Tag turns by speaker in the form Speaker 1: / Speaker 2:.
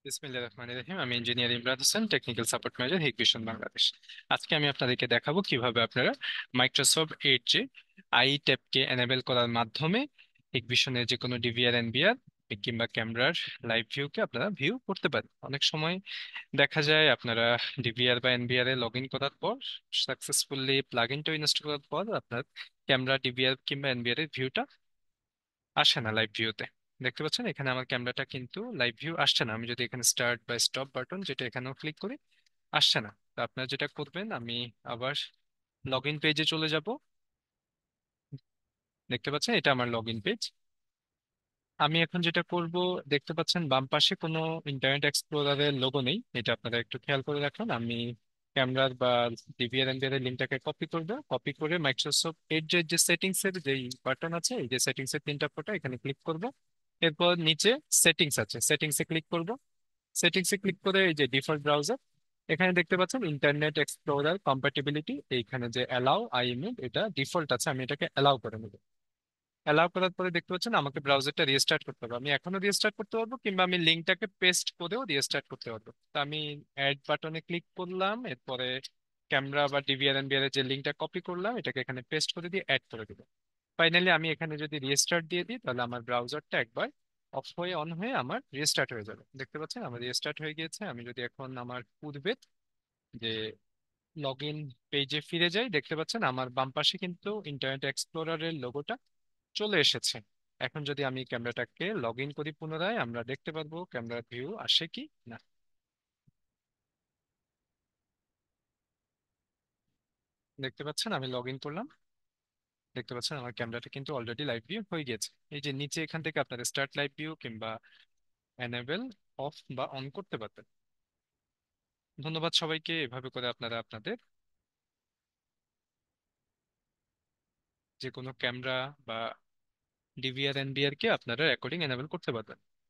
Speaker 1: বিসমিল্লাহির রহমানির রহিম। আমি engineer Imran Hossain, technical support manager, Hikvision Bangladesh. আজকে আমি আপনাদেরকে দেখাবো কিভাবে আপনারা মাইক্রোসফট এডজে আই ট্যাবকে এনেবল করার মাধ্যমে হিগভিশনের যে কোনো ডিভিআর এনভিআর কিংবা ক্যামেরার লাইভ ভিউকে আপনারা ভিউ করতে পারেন। অনেক সময় দেখা যায় আপনারা ডিভিআর বা এনভিআর এ লগ ইন করার পর সাকসেসফুলি প্লাগ ইনটা ইনস্টল করার পর আপনার ক্যামেরা ডিভিআর কিংবা এনভিআর এর ভিউটা আসে না লাইভ ভিউতে। দেখতে পাচ্ছেন এখানে আমার ক্যামেরাটা কিন্তু লাইভ ভিউ আসছে না। আমি যদি এখানে স্টার্ট বা স্টপ বাটন যেটা এখানেও ক্লিক করি, আসছে না। তো আপনারা যেটা করবেন, আমি আবার লগ ইন পেজে চলে যাব। দেখতে পাচ্ছেন এটা আমার লগ ইন পেজ। আমি এখন যেটা করব, দেখতে পাচ্ছেন বাম পাশে কোনো ইন্টারনেট এক্সপ্লোরারের লোগো নেই, এটা আপনারা একটু খেয়াল করে রাখুন। আমি ক্যামেরার বা ডিভিআর এনভিআর এর লিঙ্কটাকে কপি করব, কপি করে মাইক্রোসফট এডজের যে সেটিংস এর যেই বাটন আছে, এই যে সেটিংস এর তিনটা ফোঁটা, এখানে ক্লিক করব। এরপর নিচে সেটিংস আছে, সেটিংস এ ক্লিক করব। সেটিংস এ ক্লিক করে এই যে ডিফল্ট ব্রাউজার, এখানে দেখতে পাচ্ছেন ইন্টারনেট এক্সপ্লোরার কম্প্যাটিবিলিটি, এইখানে যে অ্যালাউ আইএমএ এটা ডিফল্ট আছে, আমি এটাকে অ্যালাউ করে নেব। অ্যালাউ করার পরে দেখতে পাচ্ছেন আমাকে ব্রাউজারটা রিস্টার্ট করতে হবে। আমি এখনো রিস্টার্ট করতে পারবো কিংবা আমি লিঙ্কটাকে পেস্ট করেও রিস্টার্ট করতে পারবো। তো আমি অ্যাড বাটনে ক্লিক করলাম, এরপরে ক্যামেরা বা ডিভিআর এনভিআর এর যে লিঙ্কটা কপি করলাম এটাকে এখানে পেস্ট করে দিয়ে অ্যাড করে দিব। ফাইনালি আমি এখানে যদি রিস্টার্ট দিয়ে দিই, তাহলে আমার ব্রাউজারটা একবার অফ হয়ে অন হয়ে আমার রিস্টার্ট হয়ে যাবে। দেখতে পাচ্ছেন আমার রিস্টার্ট হয়ে গিয়েছে। আমি যদি এখন আমার পূর্বে যে লগ ইন পেজে ফিরে যাই, দেখতে পাচ্ছেন আমার বাম পাশে কিন্তু ইন্টারনেট এক্সপ্লোরারের লোগোটা চলে এসেছে। এখন যদি আমি ক্যামেরাটাকে লগ ইন করি পুনরায়, আমরা দেখতে পারবো ক্যামেরার ভিউ আসে কি না। দেখতে পাচ্ছেন আমি লগ ইন করলাম, দেখতে পাচ্ছেন আমার ক্যামেরাটা কিন্তু অলরেডি লাইভ ভিউ হয়ে গেছে। এই যে নিচে এখান থেকে আপনারা স্টার্ট লাইভ ভিউ কিংবা এনেবল অফ বা অন করতে পারবেন। ধন্যবাদ সবাইকে। এভাবে করে আপনারা আপনাদের যে কোনো ক্যামেরা বা ডিভিআর এনভিআর কে আপনারা রেকর্ডিং এনেবল করতে পারবেন।